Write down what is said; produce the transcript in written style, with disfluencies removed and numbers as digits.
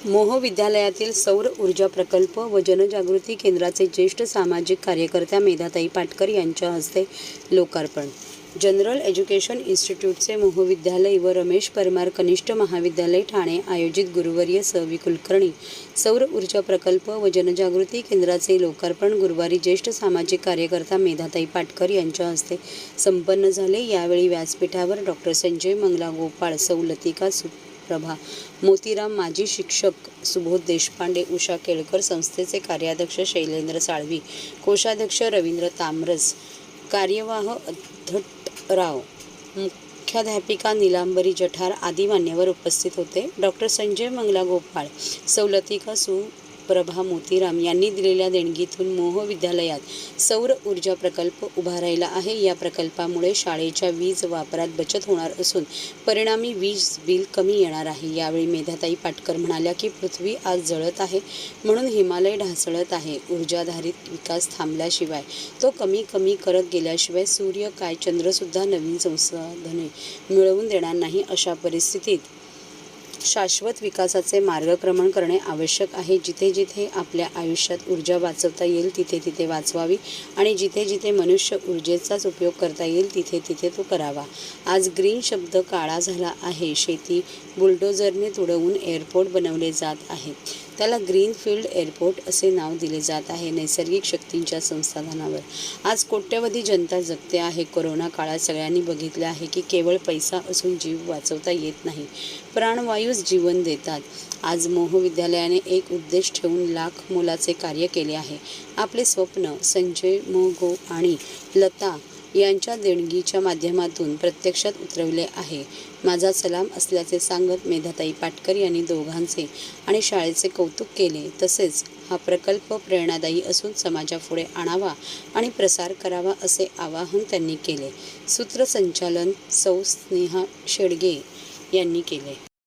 मोह विद्यालयातील सौर ऊर्जा प्रकल्प व जनजागृती केंद्राचे ज्येष्ठ सामाजिक कार्यकर्त्या मेधाताई पाटकर यांच्या हस्ते लोकार्पण. जनरल एज्युकेशन इन्स्टिट्यूटचे मोह विद्यालय व रमेश परमार कनिष्ठ महाविद्यालय ठाणे आयोजित गुरुवर्य सहवी कुलकर्णी सौर ऊर्जा प्रकल्प व जनजागृती केंद्राचे लोकार्पण गुरुवारी ज्येष्ठ सामाजिक कार्यकर्ता मेधाताई पाटकर यांच्या हस्ते संपन्न झाले. यावेळी व्यासपीठावर डॉ. संजय मंगला गोपाळ, सौ लतिका प्रभा मोतीराम, माजी शिक्षक सुबोध देशपांडे, उषा केळकर, संस्थेचे कार्याध्यक्ष शैलेंद्र साळवी, कोषाध्यक्ष रवींद्र तामरस, कार्यवाह अद्धटराव, मुख्याध्यापिका नीलांबरी जठार आदी मान्यवर उपस्थित होते. डॉ. संजय मंगला गोपाळ, सौ लतिका प्रभा मोतीराम यांनी दिलेल्या देणगीतून मोह विद्यालयात सौर ऊर्जा प्रकल्प उभा राहिला आहे. या प्रकल्पामुळे शाळेच्या वीज वापरात बचत होणार असून परिणामी वीज बिल कमी येणार आहे. यावेळी मेधाताई पाटकर म्हणाल्या की पृथ्वी आज जळत आहे म्हणून हिमालय ढासळत आहे. ऊर्जाधारित विकास थांबल्याशिवाय, तो कमी करत गेल्याशिवाय सूर्य काय चंद्रसुद्धा नवीन संसाधने मिळवून देणार नाही. अशा परिस्थितीत शाश्वत विकासाचे मार्गक्रमण करणे आवश्यक आहे. जिथे जिथे आपल्या आयुष्यात ऊर्जा वाचवता येईल तिथे तिथे वाचवावी आणि जिथे जिथे मनुष्य ऊर्जेचाच उपयोग करता येईल तिथे तिथे तो करावा. आज ग्रीन शब्द काळा झाला आहे. शेती बुलडोझरने तुडवून एअरपोर्ट बनवले जात आहेत. त्याला ग्रीनफील्ड एअरपोर्ट असे नाव दिले जात आहे. नैसर्गिक शक्तींच्या संसाधनावर आज कोट्यवधी जनता जगते आहे. कोरोना काळात सगळ्यांनी बघितले आहे की केवळ पैसा असून जीव वाचवता येत नाही, प्राणवायूच जीवन देतात. आज मोह विद्यालयाने एक उद्देश ठेवून लाख मोलाचे कार्य केले आहे. आपले स्वप्न संजय मोगो आणि लता यांच्या देणगीच्या माध्यमातून प्रत्यक्षात उतरवले आहे. माझा सलाम असल्याचे सांगत मेधाताई पाटकर यांनी दोघांचे आणि शाळेचे कौतुक केले. तसेच हा प्रकल्प प्रेरणादायी असून समाजापुढे आणावा आणि प्रसार करावा असे आवाहन त्यांनी केले. सूत्रसंचालन सौ स्नेहा शेडगे यांनी केले.